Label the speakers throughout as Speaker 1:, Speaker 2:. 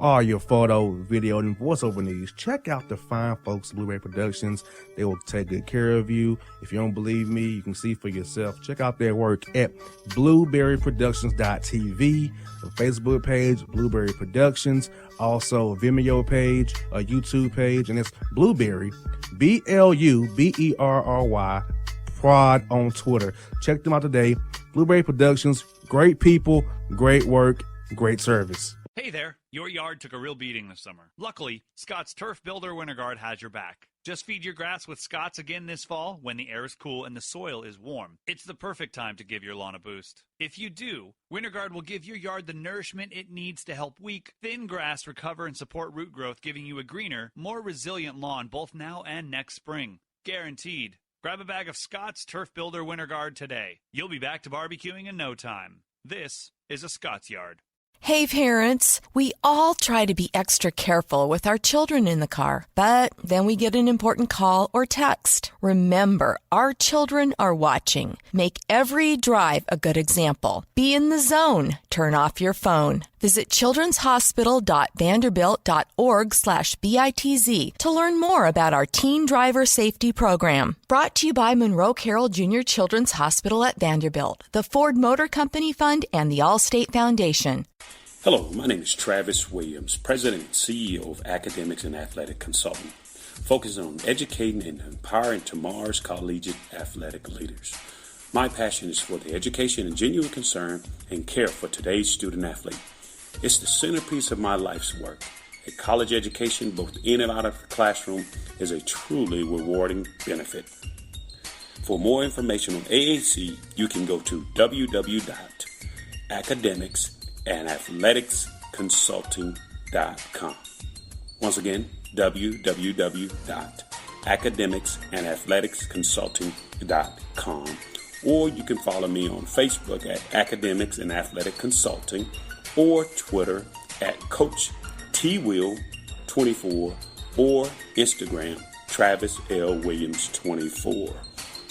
Speaker 1: For all your photo, video, and voiceover needs, check out the fine folks at Blueberry Productions. They will take good care of you. If you don't believe me, you can see for yourself. Check out their work at blueberryproductions.tv, the Facebook page, Blueberry Productions, also a Vimeo page, a YouTube page, and it's Blueberry, BLUBERRY, Prod on Twitter. Check them out today. Blueberry Productions, great people, great work, great service.
Speaker 2: Hey there, your yard took a real beating this summer. Luckily, Scott's Turf Builder Winter Guard has your back. Just feed your grass with Scott's again this fall when the air is cool and the soil is warm. It's the perfect time to give your lawn a boost. If you do, Winter Guard will give your yard the nourishment it needs to help weak, thin grass recover and support root growth, giving you a greener, more resilient lawn both now and next spring. Guaranteed. Grab a bag of Scott's Turf Builder Winter Guard today. You'll be back to barbecuing in no time. This is a Scott's Yard.
Speaker 3: Hey parents, we all try to be extra careful with our children in the car, but then we get an important call or text. Remember, our children are watching. Make every drive a good example. Be in the zone. Turn off your phone. Visit childrenshospital.vanderbilt.org/BITZ to learn more about our Teen Driver Safety Program. Brought to you by Monroe Carroll Jr. Children's Hospital at Vanderbilt, the Ford Motor Company Fund, and the Allstate Foundation.
Speaker 4: Hello, my name is Travis Williams, President and CEO of Academics and Athletic Consulting, focusing on educating and empowering tomorrow's collegiate athletic leaders. My passion is for the education and genuine concern and care for today's student athlete. It's the centerpiece of my life's work. A college education, both in and out of the classroom, is a truly rewarding benefit. For more information on AAC, you can go to www.academicsandathleticsconsulting.com. Once again, www.academicsandathleticsconsulting.com. Or you can follow me on Facebook at Academics and Athletic Consulting, or Twitter at Coach TWill24, or Instagram Travis L. Williams 24.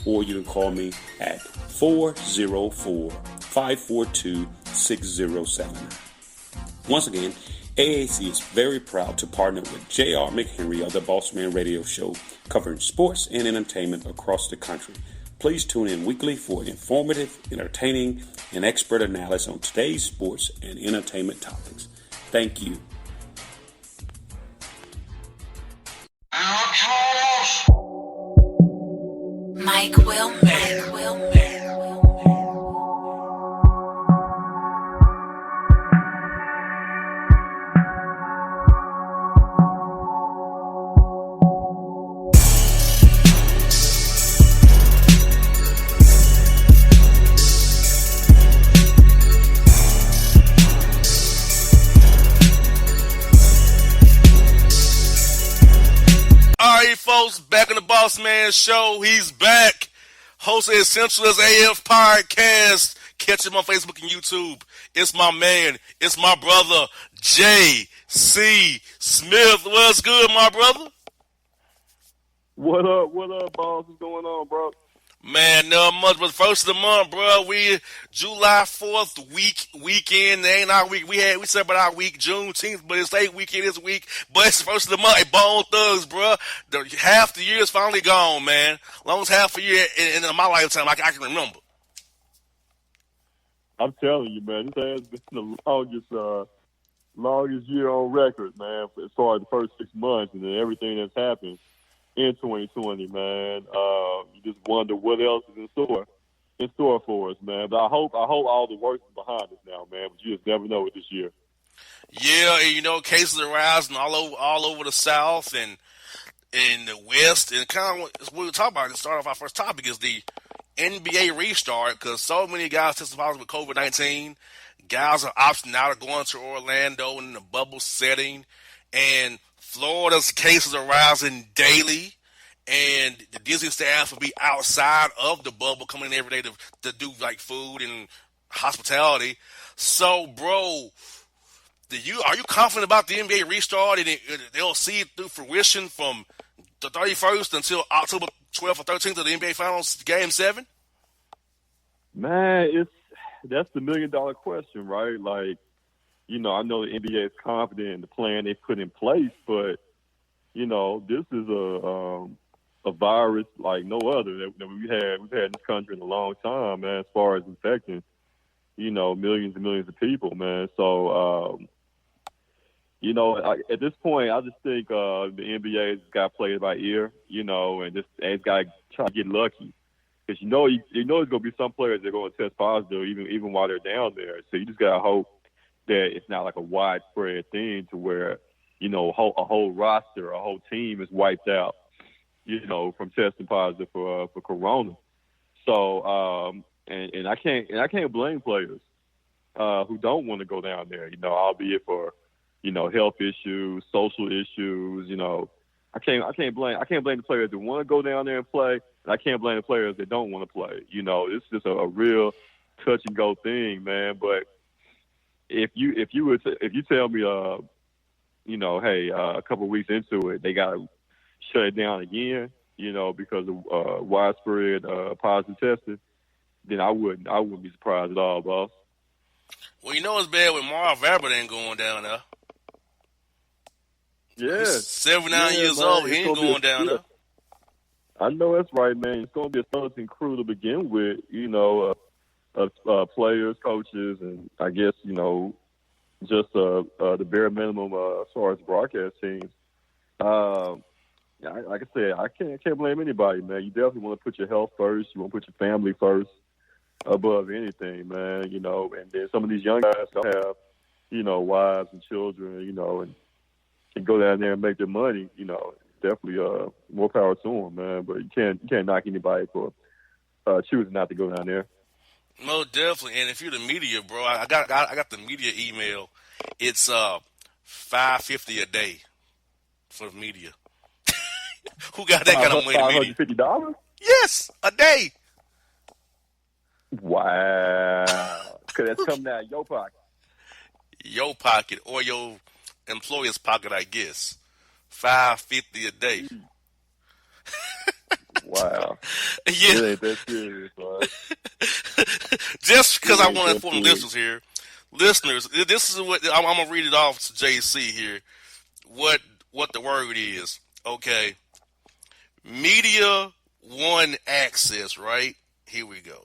Speaker 4: Or you can call me at 404-542-6079. Once again, AAC is very proud to partner with J.R. McHenry of the Bossman Radio Show, covering sports and entertainment across the country. Please tune in weekly for informative, entertaining, and expert analysis on today's sports and entertainment topics. Thank you.
Speaker 3: Mike Wilmer.
Speaker 5: Folks, back on the Bossman Show. He's back. Host of Essential as AF Podcast. Catch him on Facebook and YouTube. It's my man. It's my brother, J.C. Smith. What's good, my brother?
Speaker 6: What up, boss? What's going on, bro?
Speaker 5: Man, no much, but first of the month, bro. We July 4th weekend. It ain't our week. We celebrate our week Juneteenth, but it's late weekend this week. But it's the first of the month. Hey, Bone Thugs, bro. Half the year is finally gone, man. Long as half a year in my lifetime, I can remember.
Speaker 6: I'm telling you, man, this has been the longest year on record, man, as far as the first 6 months and then everything that's happened in 2020, man. You just wonder what else is in store for us, man. But I hope all the work is behind us now, man. But you just never know with this year.
Speaker 5: Yeah, and cases are rising all over the South and in the West, and kind of what we'll talk about to start off our first topic is the NBA restart, because so many guys tested positive with COVID-19. Guys are opting out of going to Orlando in the bubble setting, and Florida's cases are rising daily, and the Disney staff will be outside of the bubble, coming in every day to do like food and hospitality. So, bro, are you confident about the NBA restart and they'll see it through fruition from the 31st until October 12th or 13th of the NBA Finals Game 7?
Speaker 6: Man, that's the $1 million question, right? Like, I know the NBA is confident in the plan they put in place, but this is a virus like no other that we've had in this country in a long time, man. As far as infecting, millions and millions of people, man. So, at this point, I just think the NBA has got to play it by ear, and it's got to try to get lucky. Because there's going to be some players that are going to test positive even while they're down there. So you just got to hope that it's not like a widespread thing to where, a whole roster, a whole team is wiped out, from testing positive for corona. So and I can't blame players who don't want to go down there, albeit for health issues, social issues. I can't blame the players that want to go down there and play, and I can't blame the players that don't want to play. It's just a real touch and go thing, man. But if you tell me hey, a couple of weeks into it, they got to shut it down again, because of widespread positive testing, then I wouldn't be surprised at all, boss.
Speaker 5: Well, it's bad with Marv Albert ain't going down there.
Speaker 6: Yeah.
Speaker 5: He's 79 years old. He ain't going down there.
Speaker 6: I know that's right, man. It's going to be a skeleton crew to begin with, players, coaches, and I guess, just the bare minimum as far as broadcast teams. Like I said, I can't blame anybody, man. You definitely want to put your health first. You want to put your family first above anything, man. And then some of these young guys don't have, wives and children, and can go down there and make their money. Definitely more power to them, man. But you can't knock anybody for choosing not to go down there.
Speaker 5: No, definitely. And if you're the media, bro, I got the media email. It's $550 a day for the media. Who got that kind of money?
Speaker 6: $550?
Speaker 5: Yes, a day.
Speaker 6: Wow. Because that's coming out of your pocket.
Speaker 5: Your pocket or your employer's pocket, I guess. $550 a day.
Speaker 6: Wow.
Speaker 5: Yeah.
Speaker 6: It ain't that serious, man.
Speaker 5: Just because I want to inform listeners here. Listeners, this is what I'm going to read it off to JC here. What the word is. Okay. Media One access, right? Here we go.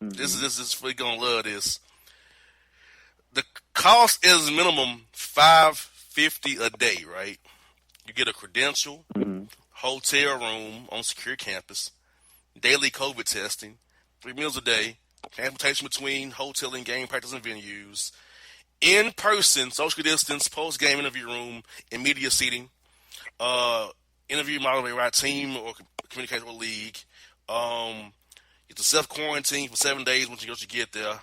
Speaker 5: Mm-hmm. This is we're going to love this. The cost is minimum $550 a day, right? You get a credential, hotel room on secure campus, daily COVID testing, 3 meals a day, transportation between hotel and game practice and venues, in-person social distance, post-game interview room, and media seating, interview moderated by team or communication with league. You have to self-quarantine for 7 days once you get there.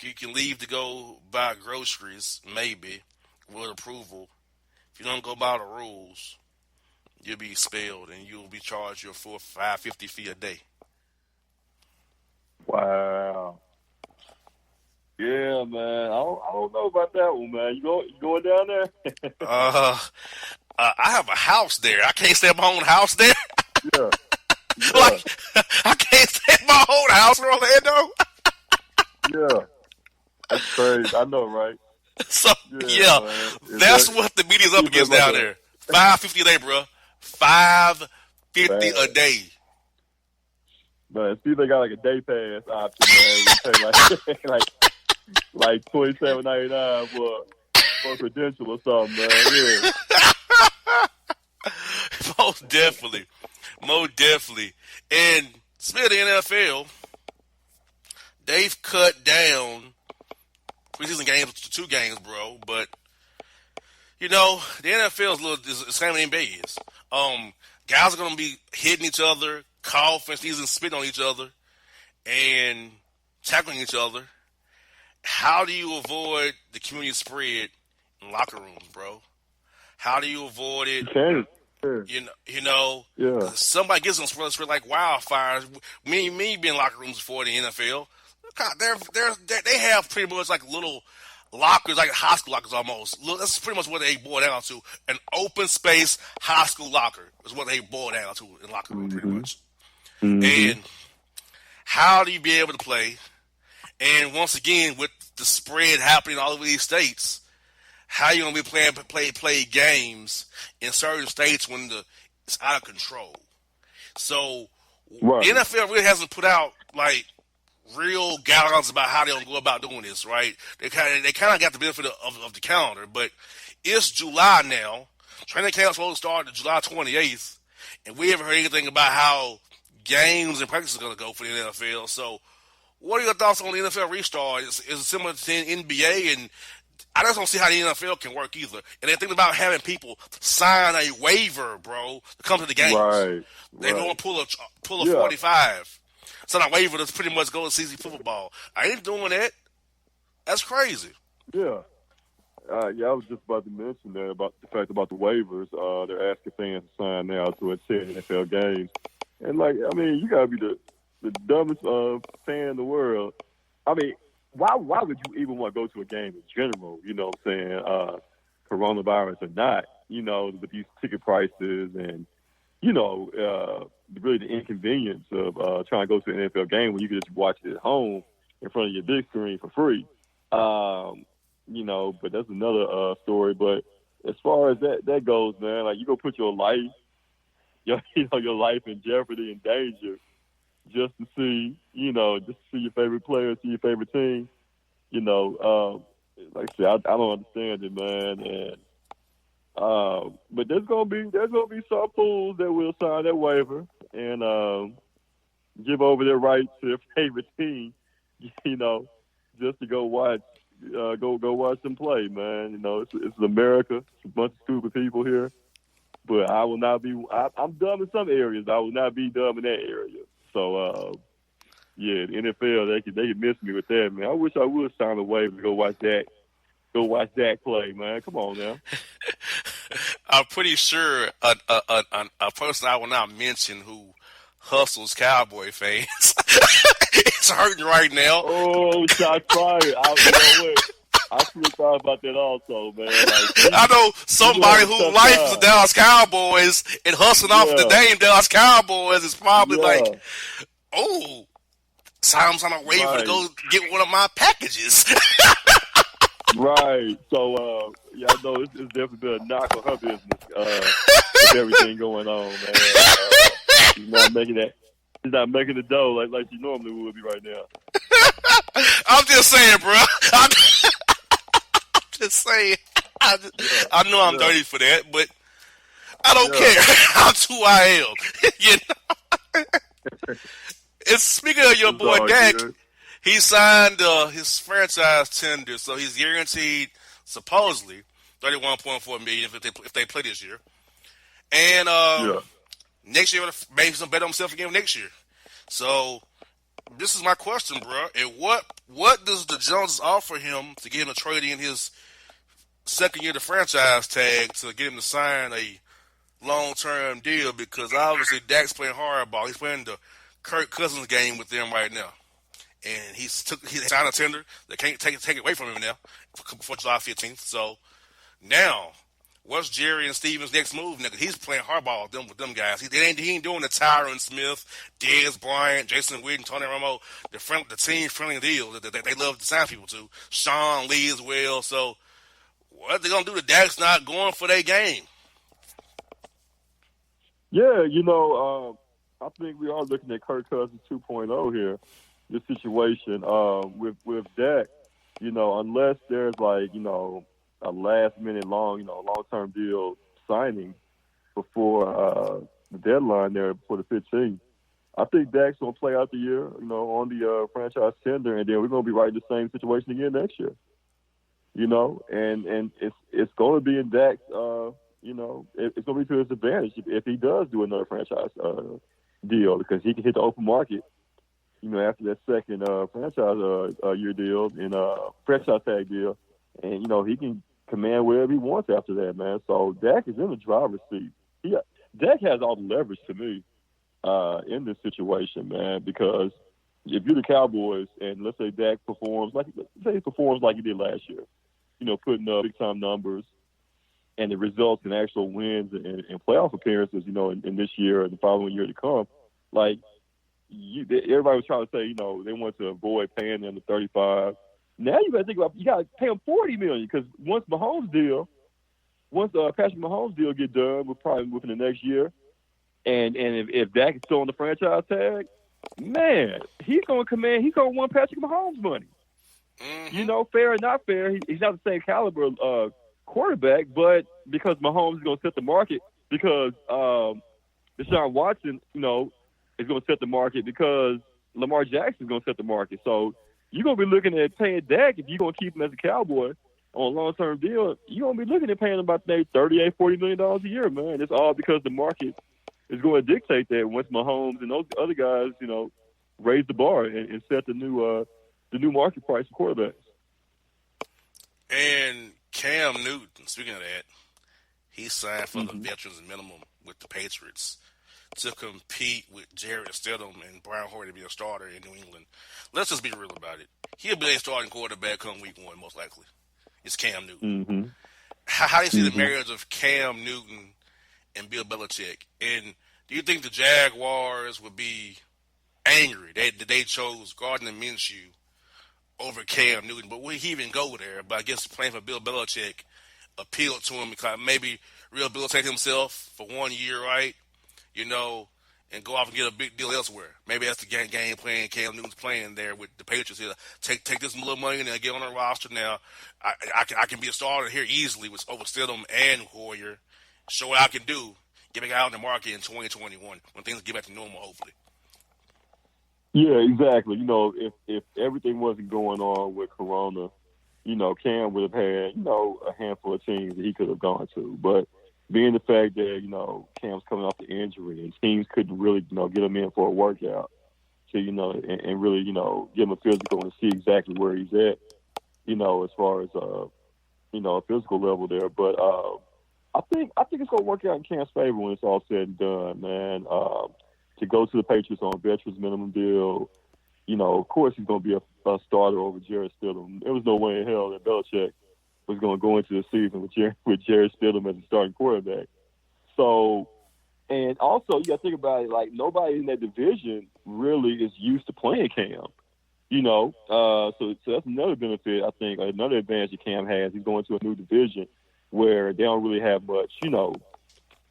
Speaker 5: You can leave to go buy groceries, maybe, with approval. If you don't go by the rules, you'll be expelled and you'll be charged your full $550 fee a day.
Speaker 6: Wow. Yeah, man. I don't know about that one, man. You going down there?
Speaker 5: I have a house there. I can't stay at my own house there.
Speaker 6: Yeah.
Speaker 5: Like, I can't stay at my own house in Orlando.
Speaker 6: Yeah. That's crazy. I know, right?
Speaker 5: So, yeah that's what the media's up against down there. $550 a day, bro. $550 a day.
Speaker 6: Man, see, they got like a day pass option, man. We pay like $27.99 for a credential or something, man. Yeah.
Speaker 5: Most definitely. And speaking of the NFL, they've cut down preseason games to 2 games, bro. But the NFL is the same as the NBA is. Guys are gonna be hitting each other, coughing, sneezing, spitting on each other, and tackling each other. How do you avoid the community spread in locker rooms, bro? How do you avoid it?
Speaker 6: Sure.
Speaker 5: Yeah. Somebody gets them spread like wildfires. Me being in locker rooms before the NFL. God, they have pretty much like little lockers, like high school lockers almost. That's pretty much what they boil down to. An open space high school locker is what they boil down to in locker room, pretty much. Mm-hmm. And how do you be able to play? And once again, with the spread happening all over these states, how you gonna be play games in certain states when it's out of control? So
Speaker 6: Right.
Speaker 5: the NFL really hasn't put out like real guidelines about how they're gonna go about doing this, right? They kind of got the benefit of the calendar, but it's July now. Training camp's supposed to start July 28th, and we haven't heard anything about how games and practice are going to go for the NFL. So, what are your thoughts on the NFL restart? Is it similar to the NBA? And I just don't see how the NFL can work either. And they're thinking about having people sign a waiver, bro, to come to the games.
Speaker 6: Right.
Speaker 5: They don't pull a 45. Sign a waiver that's pretty much go to season football. I ain't doing that. That's crazy.
Speaker 6: Yeah. Yeah, I was just about to mention that about the fact about the waivers. They're asking fans to sign now to attend NFL games. And, like, I mean, you got to be the dumbest fan in the world. I mean, why would you even want to go to a game in general? You know what I'm saying? Coronavirus or not, you know, with these ticket prices and, you know, really the inconvenience of trying to go to an NFL game when you can just watch it at home in front of your big screen for free. You know, but that's another story. But as far as that goes, man, like you go put your life, your life in jeopardy and danger just to see, just to see your favorite player, see your favorite team. Like I said, I don't understand it, man. And but there's gonna be some fools that will sign that waiver and give over their rights to their favorite team, just to go watch. Go watch them play, man. It's America. It's a bunch of stupid people here. But I will not be. I'm dumb in some areas. I will not be dumb in that area. So, yeah, the NFL they could miss me with that, man. I wish I would sign a waiver to go watch that. Go watch that play, man. Come on now.
Speaker 5: I'm pretty sure a person I will not mention who hustles Cowboy fans. It's hurting right now.
Speaker 6: Oh, shots fired. I should have thought about that also, man. Like,
Speaker 5: I know somebody whose life is the Dallas Cowboys and hustling off the name Dallas Cowboys is probably like, oh, sounds on a waiver to go get one of my packages.
Speaker 6: Right. So, yeah, I know it's definitely been a knock on her business with everything going on, man. She's not making that. She's not making the dough like she normally would be right now.
Speaker 5: I'm just saying, bro. I'm just saying. I know I'm dirty for that, but I don't care. That's who I am. And speaking of your boy Dak, he signed his franchise tender, so he's guaranteed supposedly $31.4 million if they play this year. And next year, maybe some bet on himself again next year. So, this is my question, bro. And what does the Joneses offer him to get him to trade in his second year of the franchise tag to get him to sign a long-term deal? Because obviously Dak's playing hardball. He's playing the Kirk Cousins game with them right now. And he signed a tender. They can't take it away from him now before July 15th. So, now, what's Jerry and Steven's next move? Nigga, he's playing hardball with them guys. He ain't doing the Tyron Smith, Dez Bryant, Jason Witten, Tony Romo, the team friendly deal that they love to sign people to. Sean Lee as well. So what are they gonna do? The Dak's not going for their game.
Speaker 6: Yeah, I think we are looking at Kirk Cousins 2.0 here. This situation with Dak, unless there's a last-minute long-term deal signing before the deadline there before the 15th. I think Dak's going to play out the year, on the franchise tender, and then we're going to be right in the same situation again next year. And it's going to be in Dak's, it's going to be to his advantage if he does do another franchise deal because he can hit the open market, after that second franchise year deal and franchise tag deal, and he can command wherever he wants after that, man. So Dak is in the driver's seat. Dak has all the leverage to me in this situation, man. Because if you're the Cowboys and let's say Dak performs like he did last year, putting up big time numbers, and it results in actual wins and playoff appearances, in this year and the following year to come, like. Everybody was trying to say, they want to avoid paying them the $35 Now you got to think about you got to pay him $40 million because once Patrick Mahomes deal get done, we're probably within the next year, and if Dak is still on the franchise tag, man, he's going to want Patrick Mahomes money.
Speaker 5: Mm-hmm.
Speaker 6: You know, fair or not fair, he's not the same caliber quarterback, but because Mahomes is going to set the market, because Deshaun Watson, you know, is going to set the market, because Lamar Jackson is going to set the market. So you're going to be looking at paying Dak if you're going to keep him as a Cowboy on a long-term deal. You're going to be looking at paying him about maybe $38-40 million a year, man. It's all because the market is going to dictate that once Mahomes and those other guys, you know, raise the bar and set the new market price for quarterbacks.
Speaker 5: And Cam Newton, speaking of that, he signed for the veterans minimum with the Patriots to compete with Jared Stidham and Brian Hoyer to be a starter in New England. Let's just be real about it. He'll be a starting quarterback come week one, most likely. It's Cam Newton.
Speaker 6: Mm-hmm.
Speaker 5: How do you see the marriage of Cam Newton and Bill Belichick? And do you think the Jaguars would be angry that they chose Gardner Minshew over Cam Newton? But would he even go there? But I guess playing for Bill Belichick appealed to him because maybe rehabilitate himself for 1 year, right? You know, and go off and get a big deal elsewhere. Maybe that's the game plan Cam Newton's playing there with the Patriots here. Take this little money and get on the roster now. I can be a starter here easily with over Stidham and Hoyer. Show what I can do. Get back out in the market in 2021 when things get back to normal, hopefully.
Speaker 6: Yeah, exactly. You know, if everything wasn't going on with Corona, you know, Cam would have had, you know, a handful of teams that he could have gone to. But being the fact that, you know, Cam's coming off the injury and teams couldn't really, you know, get him in for a workout to, you know, and really, you know, give him a physical and see exactly where he's at, you know, as far as, you know, a physical level there. But I think it's going to work out in Cam's favor when it's all said and done, man. To go to the Patriots on a veterans minimum deal, you know, of course he's going to be a starter over Jared Stidham. There was no way in hell that Belichick was going to go into the season with Jared Stidham as a starting quarterback. So, and also you got to think about it, like nobody in that division really is used to playing Cam. You know, so that's another benefit, I think, another advantage that Cam has. He's going to a new division where they don't really have much, you know,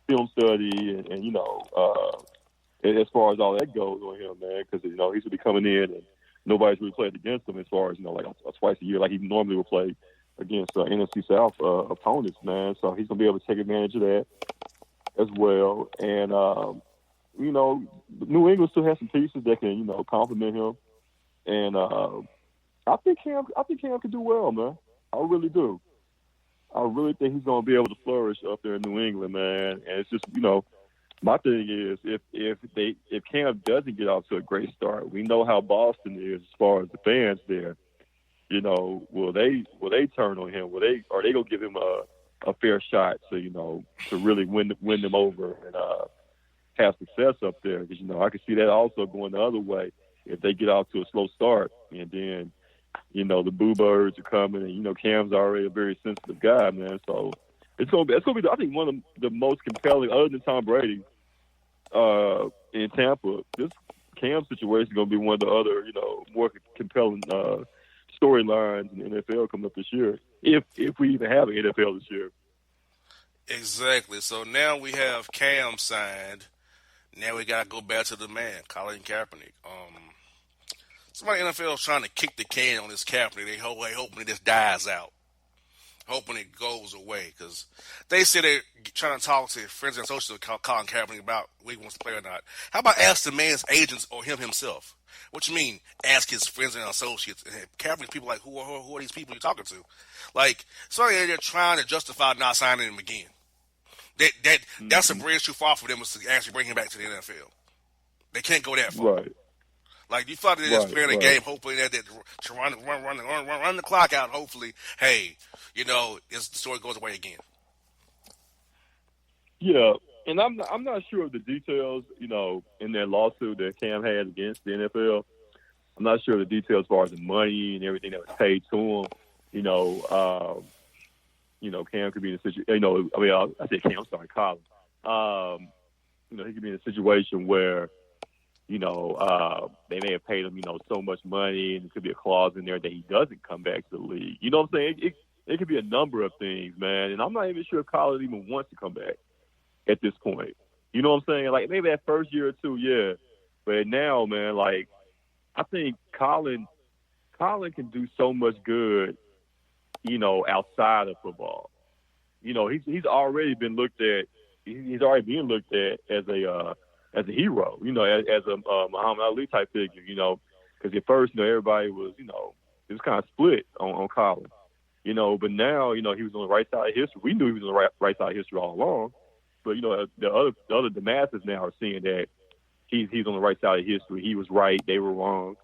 Speaker 6: film study and you know, as far as all that goes on him, man, because, you know, he's going to be coming in and nobody's really played against him as far as, you know, like twice a year, like he normally would play against NFC South opponents, man. So he's going to be able to take advantage of that as well. And, you know, New England still has some pieces that can, you know, complement him. And I think Cam can do well, man. I really do. I really think he's going to be able to flourish up there in New England, man. And it's just, you know, my thing is if Cam doesn't get off to a great start, we know how Boston is as far as the fans there. You know, will they turn on him? Are they gonna give him a fair shot to, you know, to really win them over and have success up there? Because, you know, I can see that also going the other way if they get off to a slow start and then, you know, the boo birds are coming and, you know, Cam's already a very sensitive guy, man. So it's gonna be I think one of the most compelling, other than Tom Brady, in Tampa. This Cam situation is gonna be one of the other, you know, more compelling storylines in the NFL coming up this year, if we even have an NFL this year.
Speaker 5: Exactly. So now we have Cam signed. Now we got to go back to the man, Colin Kaepernick. Somebody in the NFL is trying to kick the can on this Kaepernick. They hoping it just dies out, hoping it goes away, because they say they're trying to talk to friends and associates of Colin Kaepernick about whether he wants to play or not. How about ask the man's agents or him himself? What you mean, ask his friends and associates? And Kaepernick people like, who are these people you're talking to? Like, sorry, they're trying to justify not signing him again. That's a bridge too far for them to actually bring him back to the NFL. They can't go that far.
Speaker 6: Right.
Speaker 5: Like, you thought they're just playing a game, hopefully that to run the clock out. Hopefully, hey, you know, the story goes away again.
Speaker 6: Yeah, and I'm not sure of the details, you know, in that lawsuit that Cam had against the NFL. I'm not sure of the details as far as the money and everything that was paid to him. You know, Cam could be in a situation. You know, I mean, I said Cam, sorry, Colin. You know, he could be in a situation where, They may have paid him, so much money, and there could be a clause in there that he doesn't come back to the league. You know what I'm saying? It could be a number of things, man. And I'm not even sure if Colin even wants to come back at this point. You know what I'm saying? Like, maybe that first year or two, yeah. But now, man, like, I think Colin can do so much good, outside of football. He's already been looked at. He's already being looked at as a hero. As a Muhammad Ali type figure. Because at first, everybody was, it was kind of split on Colin. But now, he was on the right side of history. We knew he was on the right side of history all along. But the masses now are seeing that he's on the right side of history. He was right, they were wrong,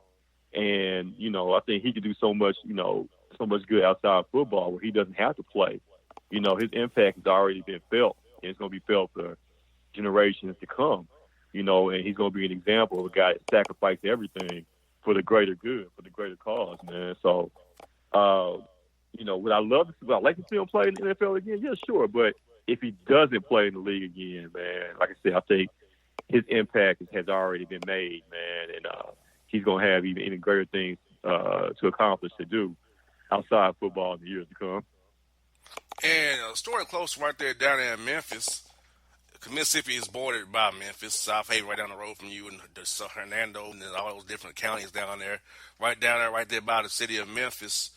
Speaker 6: and I think he could do so much good outside of football where he doesn't have to play. His impact has already been felt, and it's going to be felt for generations to come. And he's going to be an example of a guy that sacrificed everything for the greater good, for the greater cause, man. So, would I like to see him play in the NFL again? Yeah, sure, but if he doesn't play in the league again, man, like I said, I think his impact has already been made, man, and he's going to have even greater things to accomplish to do outside football in the years to come.
Speaker 5: And a story close right there down there in Memphis. Mississippi is bordered by Memphis, South Haven, right down the road from you, and Hernando, and all those different counties down there, right there by the city of Memphis.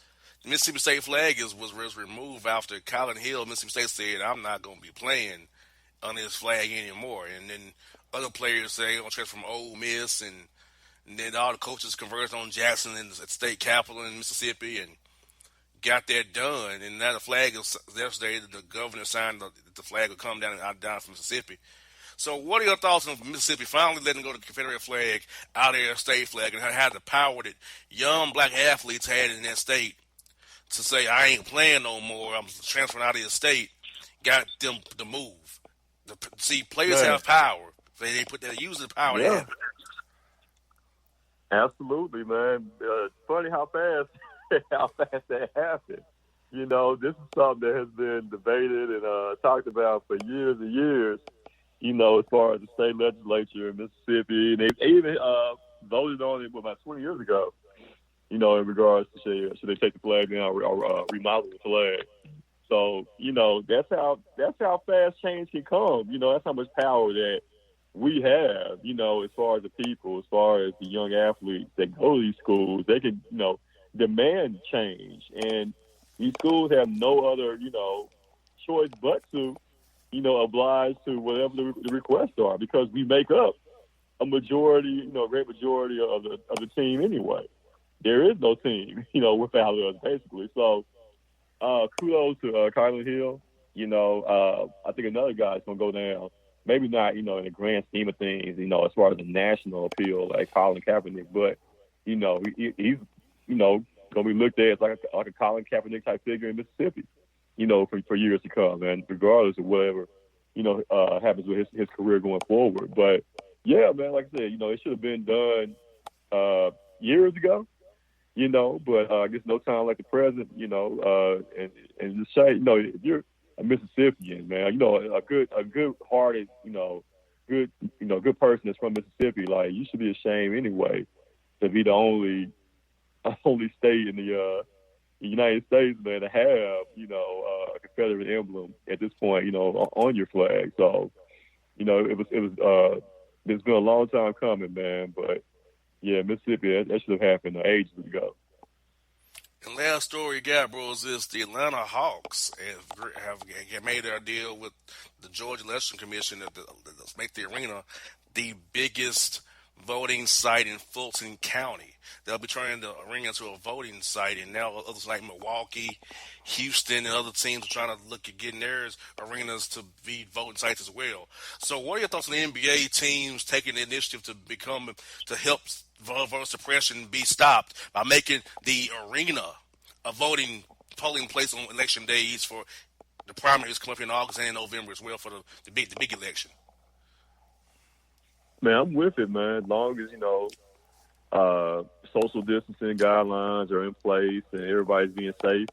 Speaker 5: The Mississippi State flag was removed after Colin Hill. Mississippi State said, "I'm not going to be playing on this flag anymore." And then other players say, "I'm going to transfer from Ole Miss," and then all the coaches converged on Jackson and at State Capitol in Mississippi and got that done. And now the flag is yesterday. The governor signed the flag would come down from Mississippi. So what are your thoughts on Mississippi finally letting go the Confederate flag out of their state flag, and how the power that young black athletes had in that state to say, "I ain't playing no more, I'm transferring out of the state," got them to move? Players have power. They use the power they have.
Speaker 6: Absolutely, man. It's funny how fast that happened. This is something that has been debated and talked about for years and years. As far as the state legislature in Mississippi, and they even voted on it about 20 years ago. In regards to should they take the flag down or remodel the flag. So that's how fast change can come. That's how much power that we have. As far as the people, as far as the young athletes that go to these schools, they can demand change, and these schools have no other choice but to oblige to whatever the requests are, because we make up a majority, great majority of the team anyway. There is no team, without us, basically. So, kudos to Colin Hill. I think another guy's going to go down. Maybe not, in the grand scheme of things, as far as the national appeal, like Colin Kaepernick. But, he's, going to be looked at as like a Colin Kaepernick type figure in Mississippi, for years to come, and regardless of whatever, happens with his career going forward. But, yeah, man, like I said, it should have been done years ago. But I guess no time like the present, and just say, if you're a Mississippian, man, a good-hearted, good person that's from Mississippi, like, you should be ashamed anyway to be the only state in the United States, man, to have, a Confederate emblem at this point, on your flag. So, it's been a long time coming, man, but yeah, Mississippi, that should have happened ages ago.
Speaker 5: And last story you got, bros, is the Atlanta Hawks have made their deal with the Georgia Election Commission to make the arena the biggest voting site in Fulton County. They'll be turning the arena into a voting site, and now others like Milwaukee, Houston, and other teams are trying to look at getting their arenas to be voting sites as well. So what are your thoughts on the NBA teams taking the initiative to help voter suppression be stopped by making the arena a polling place on election days for the primaries coming up in August and in November as well for the big election?
Speaker 6: Man, I'm with it, man. As long as, social distancing guidelines are in place and everybody's being safe,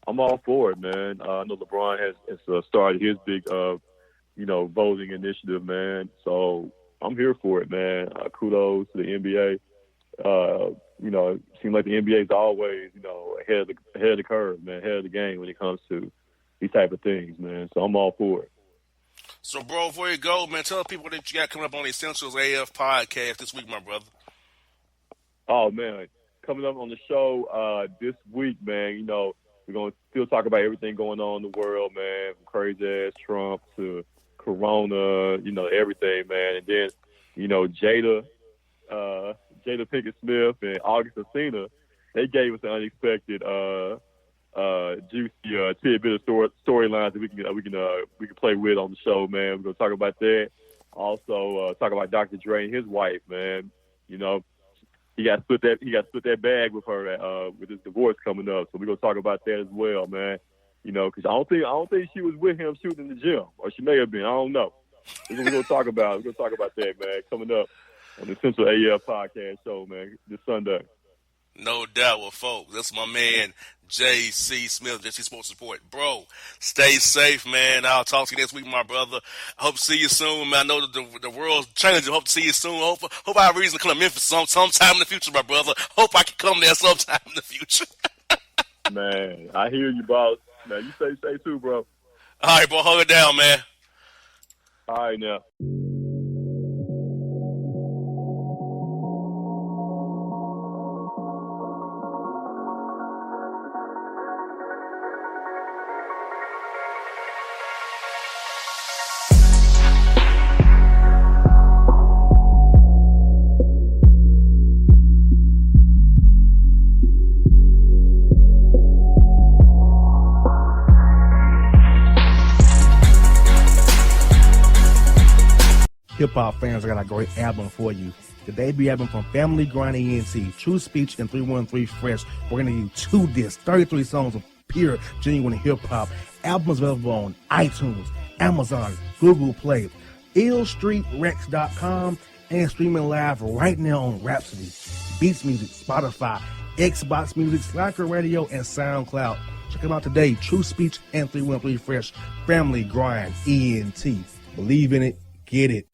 Speaker 6: I'm all for it, man. I know LeBron has started his big, voting initiative, man. So I'm here for it, man. Kudos to the NBA. It seems like the NBA is always, ahead of the curve, man, ahead of the game when it comes to these type of things, man. So I'm all for it.
Speaker 5: So, bro, before you go, man, tell people that you got coming up on the Essentials AF podcast this week, my brother.
Speaker 6: Oh, man. Coming up on the show this week, man, we're going to still talk about everything going on in the world, man, from crazy-ass Trump to Corona, everything, man. And then, Jada Pinkett Smith and August Alsina, they gave us an unexpected juicy tidbit of storylines that we can play with on the show, man. We're gonna talk about that. Also, talk about Dr. Dre and his wife, man. He got split that bag with her with his divorce coming up. So we're gonna talk about that as well, man. Because I don't think she was with him shooting in the gym, or she may have been. I don't know. We're gonna talk about that, man. Coming up on the Central AF podcast show, man, this Sunday.
Speaker 5: No doubt with folks. That's my man, J.C. Smith, JC Sports Report. Bro, stay safe, man. I'll talk to you next week, my brother. I hope to see you soon, man. I know that the world's changing. I hope to see you soon. Hope I have a reason to come to Memphis sometime in the future, my brother. Hope I can come there sometime in the future.
Speaker 6: Man, I hear you, boss. Now, you stay safe too, bro.
Speaker 5: All right, bro. Hold it down, man.
Speaker 6: All right, now.
Speaker 1: Hip-hop fans, I got a great album for you. The debut album from Family Grind ENT, True Speech and 313 Fresh. We're going to give you 2 discs, 33 songs of pure, genuine hip-hop. Albums available on iTunes, Amazon, Google Play, illstreetrex.com, and streaming live right now on Rhapsody, Beats Music, Spotify, Xbox Music, Slacker Radio, and SoundCloud. Check them out today, True Speech and 313 Fresh, Family Grind ENT. Believe in it, get it.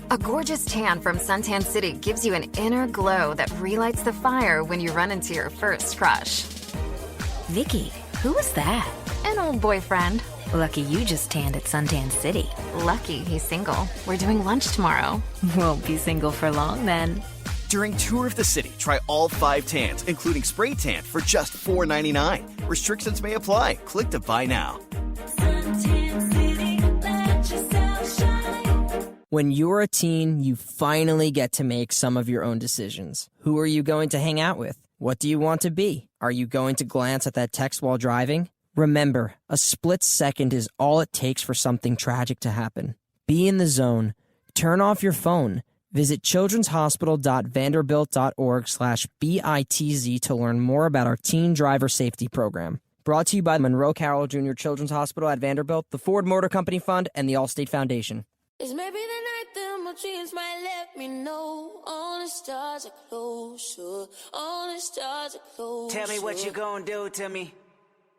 Speaker 7: A gorgeous tan from Suntan City gives you an inner glow that relights the fire when you run into your first crush.
Speaker 8: Vicky, who was that?
Speaker 7: An old boyfriend.
Speaker 8: Lucky you just tanned at Suntan City.
Speaker 7: Lucky he's single. We're doing lunch tomorrow.
Speaker 8: Won't be single for long then.
Speaker 9: During Tour of the City, try all 5 tans, including spray tan, for just $4.99. Restrictions may apply. Click to buy now.
Speaker 10: Suntan City, let yourself shine.
Speaker 11: When you're a teen, you finally get to make some of your own decisions. Who are you going to hang out with? What do you want to be? Are you going to glance at that text while driving? Remember, a split second is all it takes for something tragic to happen. Be in the zone. Turn off your phone. Visit childrenshospital.vanderbilt.org/BITZ to learn more about our teen driver safety program. Brought to you by Monroe Carroll Jr. Children's Hospital at Vanderbilt, the Ford Motor Company Fund, and the Allstate Foundation.
Speaker 10: It's maybe the night that my dreams might let me know. All the stars are closer. All the stars are closer.
Speaker 12: Tell me what you gonna do to me.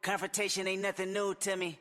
Speaker 12: Confrontation ain't nothing new to me.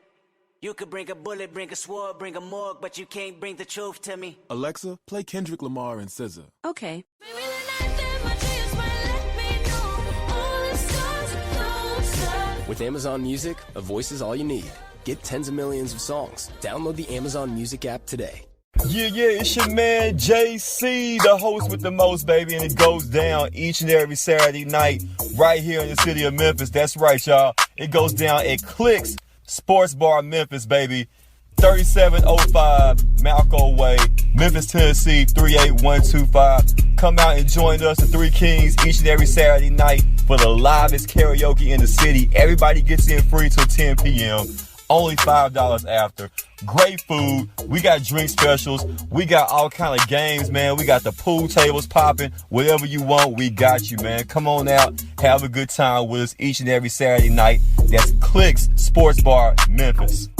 Speaker 12: You could bring a bullet, bring a sword, bring a morgue, but you can't bring the truth to me.
Speaker 13: Alexa, play Kendrick Lamar and SZA.
Speaker 8: Okay.
Speaker 10: Maybe the night that my dreams might let me know. All the stars are closer.
Speaker 14: With Amazon Music, a voice is all you need. Get tens of millions of songs. Download the Amazon Music app today.
Speaker 15: Yeah, it's your man JC, the host with the most, baby, and it goes down each and every Saturday night right here in the city of Memphis. That's right, y'all. It goes down at Clicks Sports Bar Memphis, baby. 3705 Malco Way, Memphis, Tennessee, 38125. Come out and join us, the Three Kings, each and every Saturday night for the livest karaoke in the city. Everybody gets in free till 10 p.m. Only $5 after. Great food. We got drink specials. We got all kind of games, man. We got the pool tables popping. Whatever you want, we got you, man. Come on out. Have a good time with us each and every Saturday night. That's Clicks Sports Bar, Memphis.